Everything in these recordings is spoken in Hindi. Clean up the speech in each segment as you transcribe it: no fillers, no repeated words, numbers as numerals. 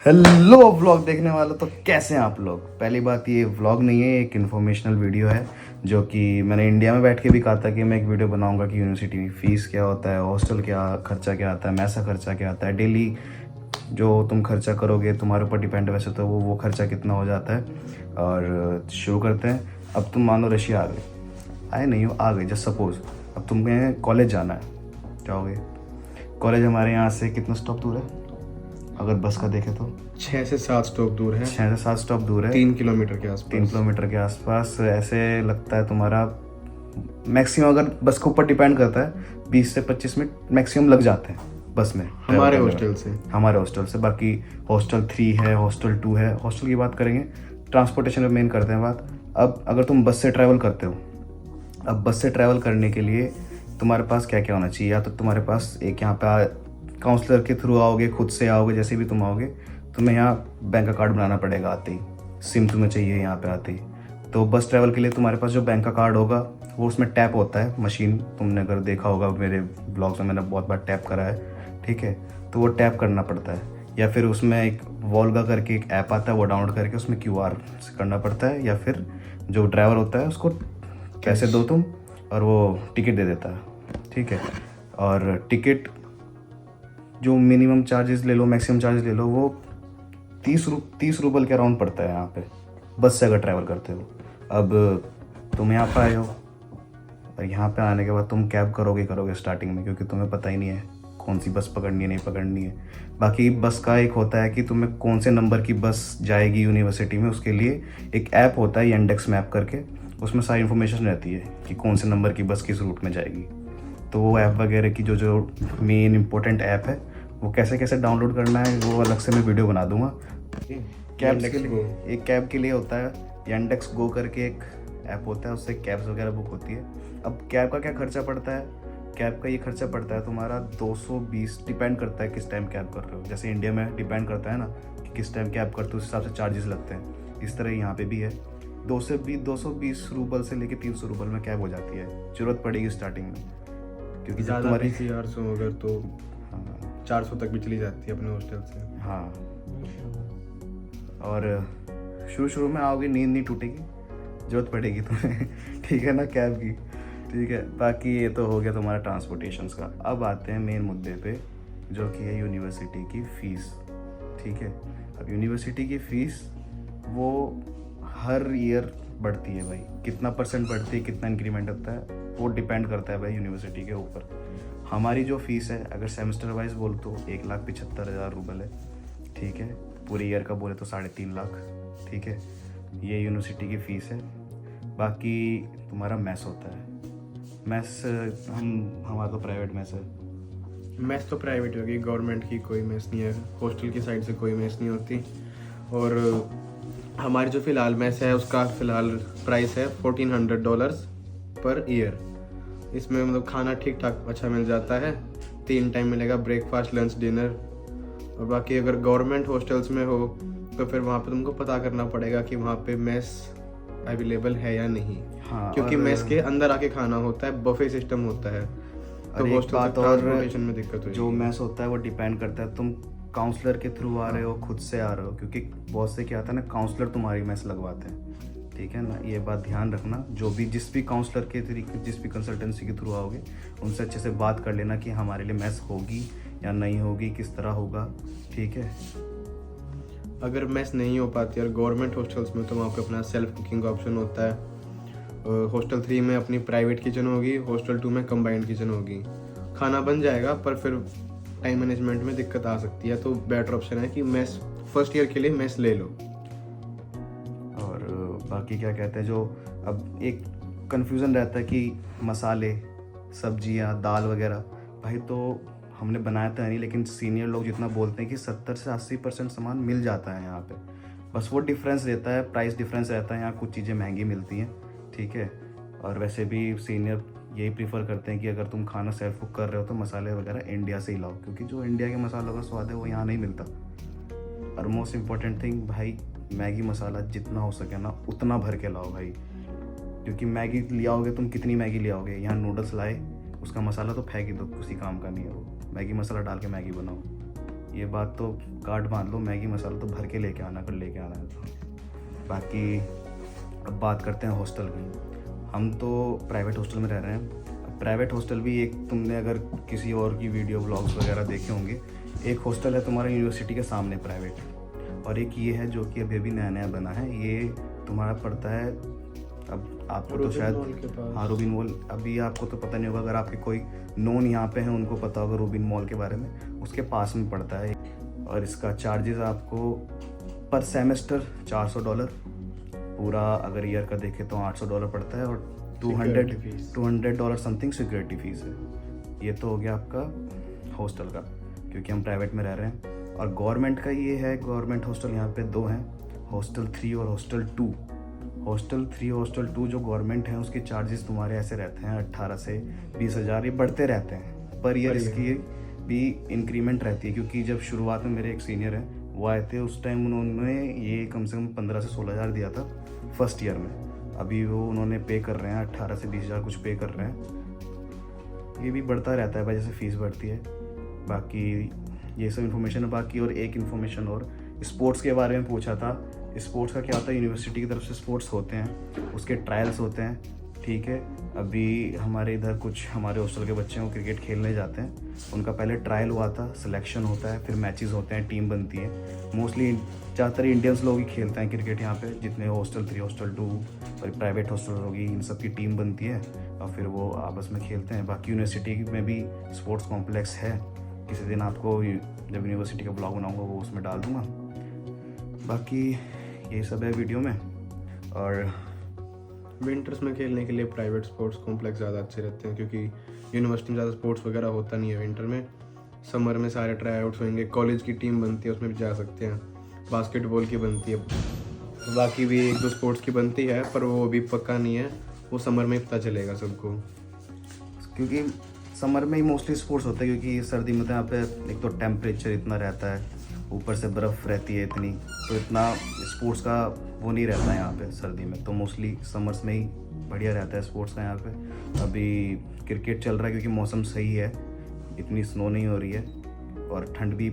हेलो व्लॉग देखने वालों, तो कैसे हैं आप लोग। पहली बात, ये व्लॉग नहीं है, एक इन्फॉर्मेशनल वीडियो है जो कि मैंने इंडिया में बैठ के भी कहा था कि मैं एक वीडियो बनाऊंगा कि यूनिवर्सिटी में फ़ीस क्या होता है, हॉस्टल क्या खर्चा क्या आता है, मैसा खर्चा क्या आता है, डेली जो तुम खर्चा करोगे तुम्हारे ऊपर डिपेंड, वैसे तो वो खर्चा कितना हो जाता है। और शुरू करते हैं। अब तुम मानो रशिया आ गए, आए नहीं हो, आ गए, जस्ट सपोज। अब तुम्हें कॉलेज जाना है, जाओगे कॉलेज। हमारे यहाँ से कितना स्टॉप दूर है अगर बस का देखें तो? 6 से 7 स्टॉप दूर है। 6 से 7 स्टॉप दूर है। 3 किलोमीटर के आसपास। 3 किलोमीटर के आसपास ऐसे लगता है तुम्हारा। मैक्सिमम अगर बस के ऊपर डिपेंड करता है, 20 से 25 मिनट मैक्सिमम लग जाते हैं बस में। हमारे हॉस्टल से बाकी हॉस्टल 3 है, हॉस्टल 2 है। हॉस्टल की बात करेंगे, ट्रांसपोर्टेशन में मेन करते हैं बात। अब अगर तुम बस से ट्रैवल करते हो, अब बस से ट्रैवल करने के लिए तुम्हारे पास क्या क्या होना चाहिए? या तो तुम्हारे पास एक यहाँ पे काउंसलर के थ्रू आओगे, खुद से आओगे, जैसे भी तुम आओगे, तुम्हें यहाँ बैंक का कार्ड बनाना पड़ेगा आते ही। सिम तुम्हें चाहिए यहाँ पे आते ही। तो बस ट्रैवल के लिए तुम्हारे पास जो बैंक का कार्ड होगा, वो उसमें टैप होता है मशीन। तुमने अगर देखा होगा मेरे ब्लॉग्स में, मैंने बहुत बार टैप करा है, ठीक है। तो वो टैप करना पड़ता है, या फिर उसमें एक वोल्गा करके एक ऐप आता है, वो डाउनलोड करके उसमें QR से करना पड़ता है, या फिर जो ड्राइवर होता है उसको पैसे दो तुम और वो टिकट दे देता है, ठीक है। और टिकट जो मिनिमम चार्जेस ले लो, मैक्सिमम चार्जेस ले लो, वो 30 रूबल के अराउंड पड़ता है यहाँ पे, बस से अगर ट्रैवल करते हो। अब तुम यहाँ पे आए हो, और यहाँ पे आने के बाद तुम कैब करोगे स्टार्टिंग में, क्योंकि तुम्हें पता ही नहीं है कौन सी बस पकड़नी है, नहीं पकड़नी है। बाकी बस का एक होता है कि तुम्हें कौन से नंबर की बस जाएगी यूनिवर्सिटी में, उसके लिए एक ऐप होता है इंडेक्स मैप करके, उसमें सारी इन्फॉर्मेशन रहती है कि कौन से नंबर की बस किस रूट में जाएगी। तो वो ऐप वगैरह की जो मेन इंपॉर्टेंट ऐप है, वो कैसे कैसे डाउनलोड करना है वो अलग से मैं वीडियो बना दूंगा। कैब्स के लिए एक कैब के लिए होता है Yandex Go करके एक ऐप होता है, उससे कैब्स वगैरह बुक होती है। अब कैब का क्या खर्चा पड़ता है? कैब का ये खर्चा पड़ता है तुम्हारा 220, डिपेंड करता है किस टाइम कैब कर रहे हो। जैसे इंडिया में डिपेंड करता है ना कि किस टाइम कैब करते हो, उस हिसाब से चार्जेस लगते हैं। इस तरह यहाँ पे भी है। 220 रूबल से लेके 300 रूबल में कैब हो जाती है, जरूरत पड़ेगी स्टार्टिंग में, क्योंकि जब तुम्हारी अगर तो 400 तक भी चली जाती है अपने हॉस्टल से। हाँ, और शुरू में आओगे, नींद नहीं टूटेगी, जरूरत पड़ेगी तुम्हें ठीक है ना, कैब की, ठीक है। बाकी ये तो हो गया तुम्हारा ट्रांसपोर्टेशंस का। अब आते हैं मेन मुद्दे पे, जो कि है यूनिवर्सिटी की फ़ीस, ठीक है। अब यूनिवर्सिटी की फ़ीस वो हर ईयर बढ़ती है भाई। कितना % बढ़ती है, कितना इंक्रीमेंट होता है, वो डिपेंड करता है भाई यूनिवर्सिटी के ऊपर। हमारी जो फ़ीस है, अगर सेमेस्टर वाइज बोल तो 1,75,000 रूबल है, ठीक है। पूरे ईयर का बोले तो 3.5 लाख, ठीक है। ये यूनिवर्सिटी की फ़ीस है। बाकी तुम्हारा मैस होता है। मैस हमारा तो प्राइवेट मैस है। मेस तो प्राइवेट होगी, गवर्नमेंट की कोई मेस नहीं है, हॉस्टल की साइड से कोई मेस नहीं होती। और हमारी जो फ़िलहाल मेस है उसका फ़िलहाल प्राइस है $1,400 पर ईयर। इसमें मतलब खाना ठीक ठाक अच्छा मिल जाता है, 3 टाइम मिलेगा, ब्रेकफास्ट, लंच, डिनर। और बाकी अगर गवर्नमेंट हॉस्टल्स में हो तो फिर वहाँ पे तुमको पता करना पड़ेगा कि वहाँ पे मेस अवेलेबल है या नहीं। हाँ, क्योंकि मेस के अंदर आके खाना होता है, बफे सिस्टम होता है, तो हॉस्टल से ट्रांसपोर्टेशन में दिक्कत हुई। जो मेस होता है वो डिपेंड करता है तुम काउंसलर के थ्रू आ रहे हो, खुद से आ रहे हो, क्योंकि बहुत से क्या आता है ना, काउंसलर तुम्हारी मेस लगवाते हैं, ठीक है ना। ये बात ध्यान रखना। जिस भी काउंसलर के तरीके, जिस भी कंसल्टेंसी के थ्रू आओगे, उनसे अच्छे से बात कर लेना कि हमारे लिए मेस होगी या नहीं होगी, किस तरह होगा, ठीक है। अगर मेस नहीं हो पाती और गवर्नमेंट हॉस्टल्स में, तो वहाँ पे अपना सेल्फ कुकिंग का ऑप्शन होता है। हॉस्टल 3 में अपनी प्राइवेट किचन होगी, हॉस्टल 2 में कंबाइंड किचन होगी। खाना बन जाएगा, पर फिर टाइम मैनेजमेंट में दिक्कत आ सकती है, तो बेटर ऑप्शन है कि मेस फर्स्ट ईयर के लिए मेस ले लो। और बाकी क्या कहते हैं, जो अब एक कन्फ्यूज़न रहता है कि मसाले, सब्जियां, दाल वगैरह, भाई तो हमने बनाया तो है नहीं, लेकिन सीनियर लोग जितना बोलते हैं कि 70 से 80% सामान मिल जाता है यहाँ पे। बस वो डिफरेंस रहता है, प्राइस डिफरेंस रहता है। यहाँ कुछ चीज़ें महंगी मिलती हैं, ठीक है। और वैसे भी सीनियर यही प्रीफर करते हैं कि अगर तुम खाना सेल्फ कुक कर रहे हो तो मसाले वगैरह इंडिया से ही लाओ, क्योंकि जो इंडिया के मसालों का स्वाद है वो यहाँ नहीं मिलता। और मोस्ट इम्पॉर्टेंट थिंग भाई, मैगी मसाला जितना हो सके ना उतना भर के लाओ भाई, क्योंकि मैगी ले आओगे तुम, कितनी मैगी ले आओगे? यहाँ नूडल्स लाए, उसका मसाला तो फेंक ही दो, किसी काम का नहीं है वो। मैगी मसाला डाल के मैगी बनाओ, ये बात तो कार्ड बांध लो, मैगी मसाला तो भर के लेके आना, कर लेके आना है तो। बाकी अब बात करते हैं हॉस्टल की। हम तो प्राइवेट हॉस्टल में रह रहे हैं। प्राइवेट हॉस्टल भी एक, तुमने अगर किसी और की वीडियो ब्लॉग्स वगैरह देखे होंगे, एक हॉस्टल है तुम्हारा यूनिवर्सिटी के सामने प्राइवेट, और एक ये है जो कि अभी अभी नया नया बना है। ये तुम्हारा पड़ता है, अब आपको तो शायद, हाँ रूबिन मॉल, अभी आपको तो पता नहीं होगा, अगर आपके कोई नोन यहाँ पे हैं उनको पता होगा रूबिन मॉल के बारे में, उसके पास में पड़ता है। और इसका चार्जेस आपको पर सेमेस्टर $400, पूरा अगर ईयर का देखें तो $800 पड़ता है, और $200 समथिंग सिक्योरिटी फीस है। ये तो हो गया आपका हॉस्टल का, क्योंकि हम प्राइवेट में रह रहे हैं। और गवर्नमेंट का ये है, गवर्नमेंट हॉस्टल यहाँ पे 2 हैं, हॉस्टल 3 और हॉस्टल 2। हॉस्टल 3 हॉस्टल 2 जो गवर्नमेंट है उसके चार्जेस तुम्हारे ऐसे रहते हैं 18 से 20 हज़ार, ये बढ़ते रहते हैं पर ईयर। इसकी भी इंक्रीमेंट रहती है, क्योंकि जब शुरुआत में मेरे एक सीनियर हैं वो आए थे, उस टाइम उन्होंने ये कम से कम 15 से 16 हज़ार दिया था फर्स्ट ईयर में। अभी वो उन्होंने पे कर रहे हैं 18 से 20 हज़ार कुछ पे कर रहे हैं। ये भी बढ़ता रहता है भाई, जैसे फीस बढ़ती है। बाकी ये सब इन्फॉर्मेशन है। बाकी और एक इन्फॉर्मेशन और, स्पोर्ट्स के बारे में पूछा था। स्पोर्ट्स का क्या होता है, यूनिवर्सिटी की तरफ से स्पोर्ट्स होते हैं, उसके ट्रायल्स होते हैं, ठीक है। अभी हमारे इधर कुछ हमारे हॉस्टल के बच्चे हैं वो क्रिकेट खेलने जाते हैं, उनका पहले ट्रायल हुआ था, सिलेक्शन होता है, फिर मैचेस होते हैं, टीम बनती है। मोस्टली ज़्यादातर इंडियंस लोग ही खेलते हैं क्रिकेट यहाँ पे, जितने हॉस्टल 3 हॉस्टल 2 और प्राइवेट हॉस्टल होगी, इन सब की टीम बनती है और फिर वो आपस में खेलते हैं। बाकी यूनिवर्सिटी में भी स्पोर्ट्स कॉम्प्लेक्स है, किसी दिन आपको जब यूनिवर्सिटी का ब्लॉग बनाऊंगा वो उसमें डाल दूंगा। बाकी यही सब है वीडियो में। और विंटर्स में खेलने के लिए प्राइवेट स्पोर्ट्स कॉम्प्लेक्स ज़्यादा अच्छे रहते हैं, क्योंकि यूनिवर्सिटी में ज़्यादा स्पोर्ट्स वगैरह होता नहीं है विंटर में। समर में सारे ट्राई आउट्स होंगे, कॉलेज की टीम बनती है उसमें भी जा सकते हैं, बास्केटबॉल की बनती है, बाकी भी 1-2 स्पोर्ट्स की बनती है, पर वो अभी पक्का नहीं है, वो समर में पता चलेगा सबको। क्योंकि समर में ही मोस्टली स्पोर्ट्स होता है, क्योंकि सर्दी में तो यहाँ पे एक तो टेम्परेचर इतना रहता है, ऊपर से बर्फ़ रहती है इतनी, तो इतना स्पोर्ट्स का वो नहीं रहता है यहाँ पे सर्दी में। तो मोस्टली समर्स में ही बढ़िया रहता है स्पोर्ट्स का यहाँ पे। अभी क्रिकेट चल रहा है क्योंकि मौसम सही है, इतनी स्नो नहीं हो रही है, और ठंड भी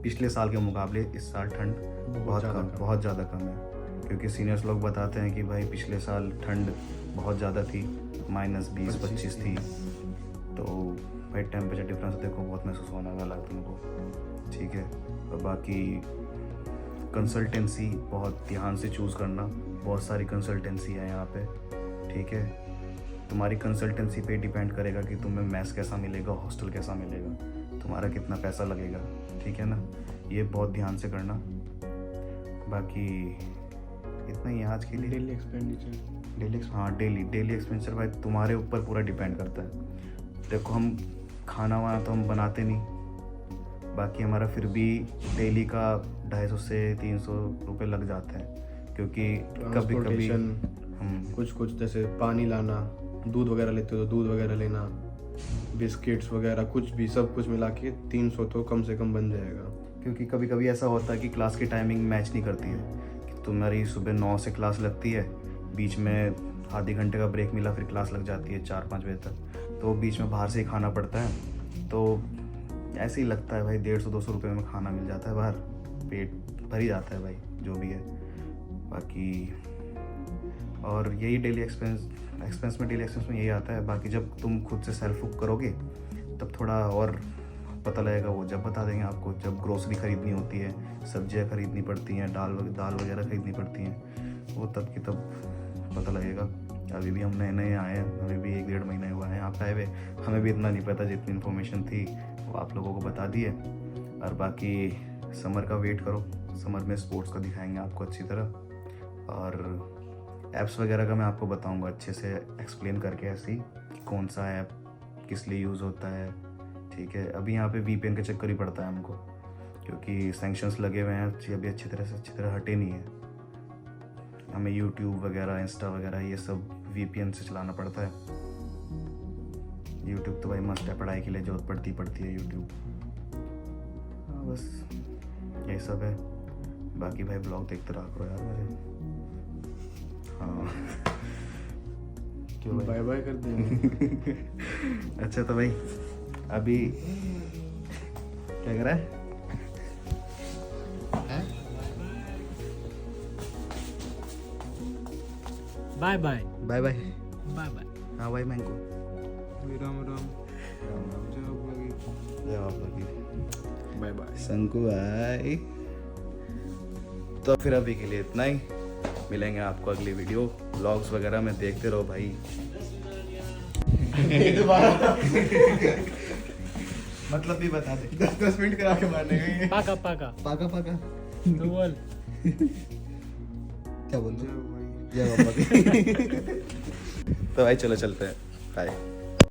पिछले साल के मुकाबले इस साल ठंड बहुत ज़्यादा कम है। क्योंकि सीनियर्स लोग बताते हैं कि भाई पिछले साल ठंड बहुत ज़्यादा थी, -20-25 थी, तो भाई टेम्परेचर डिफरेंस देखो बहुत महसूस होने वाला है तुमको, ठीक है। और बाकी कंसल्टेंसी बहुत ध्यान से चूज़ करना, बहुत सारी कंसल्टेंसी है यहाँ पे, ठीक है। तुम्हारी कंसल्टेंसी पे डिपेंड करेगा कि तुम्हें मैस कैसा मिलेगा, हॉस्टल कैसा मिलेगा, तुम्हारा कितना पैसा लगेगा, ठीक है ना। ये बहुत ध्यान से करना। बाकी इतना ही आज के लिए। डेली एक्सपेंडिचर, हाँ डेली एक्सपेंडिचर भाई तुम्हारे ऊपर पूरा डिपेंड करता है। देखो हम खाना वाना तो हम बनाते नहीं, बाकी हमारा फिर भी डेली का 250 से 300 रुपये लग जाते हैं, क्योंकि कभी कभी हम कुछ जैसे पानी लाना, दूध वगैरह लेते हो तो दूध वगैरह लेना, बिस्किट्स वगैरह कुछ भी, सब कुछ मिला के 300 तो कम से कम बन जाएगा। क्योंकि कभी कभी ऐसा होता है कि क्लास की टाइमिंग मैच नहीं करती है, कि तुम्हारी सुबह 9 से क्लास लगती है, बीच में आधे घंटे का ब्रेक मिला, फिर क्लास लग जाती है 4-5 बजे तक, तो बीच में बाहर से ही खाना पड़ता है। तो ऐसे ही लगता है भाई 150-200 रुपये में खाना मिल जाता है बाहर, पेट भर ही जाता है भाई जो भी है। बाकी और यही डेली एक्सपेंस में यही आता है। बाकी जब तुम खुद से सेल्फ कुक करोगे तब थोड़ा और पता लगेगा, वो जब बता देंगे आपको, जब ग्रोसरी ख़रीदनी होती है, सब्जियां खरीदनी पड़ती हैं, दाल वगैरह ख़रीदनी पड़ती हैं, वो तब की तब पता लगेगा। अभी भी हम नए आए हैं, हमें भी 1-1.5 महीने हुआ है यहाँ पे आए हुए, हमें भी इतना नहीं पता, जितनी इन्फॉर्मेशन थी वो आप लोगों को बता दी है। और बाकी समर का वेट करो, समर में स्पोर्ट्स का दिखाएंगे आपको अच्छी तरह, और ऐप्स वगैरह का मैं आपको बताऊंगा अच्छे से एक्सप्लेन करके, ऐसे ही कौन सा ऐप किस लिए यूज़ होता है, ठीक है। अभी यहाँ पे VPN के चक्कर ही पड़ता है हमको, क्योंकि सैंक्शंस लगे हुए हैं, अभी अच्छी तरह हटे नहीं है। हमें YouTube वगैरह, इंस्टा वगैरह ये सब VPN से चलाना पड़ता है। YouTube तो भाई मस्ट है, पढ़ाई के लिए जरूरत पड़ती है YouTube। हाँ बस यही सब है। बाकी भाई ब्लॉग देखते रहा करो यार मेरे। हाँ क्यों बाय बाय कर देंगे। अच्छा तो भाई अभी क्या कर रहा है? Bye bye bye bye. Bye bye. हाँ भाई मैंको राम राम। Bye bye. शंकु भाई। तो फिर अभी के लिए इतना ही, मिलेंगे आपको अगली वीडियो व्लॉग्स वगैरह में, देखते रहो भाई। मतलब भी बता दे। 10 मिनट करा के मारने गए। पाका पाका पाका पाका तो बोल। क्या बोल रहे हो? जय बाबा की। तो भाई चलो चलते हैं, बाय।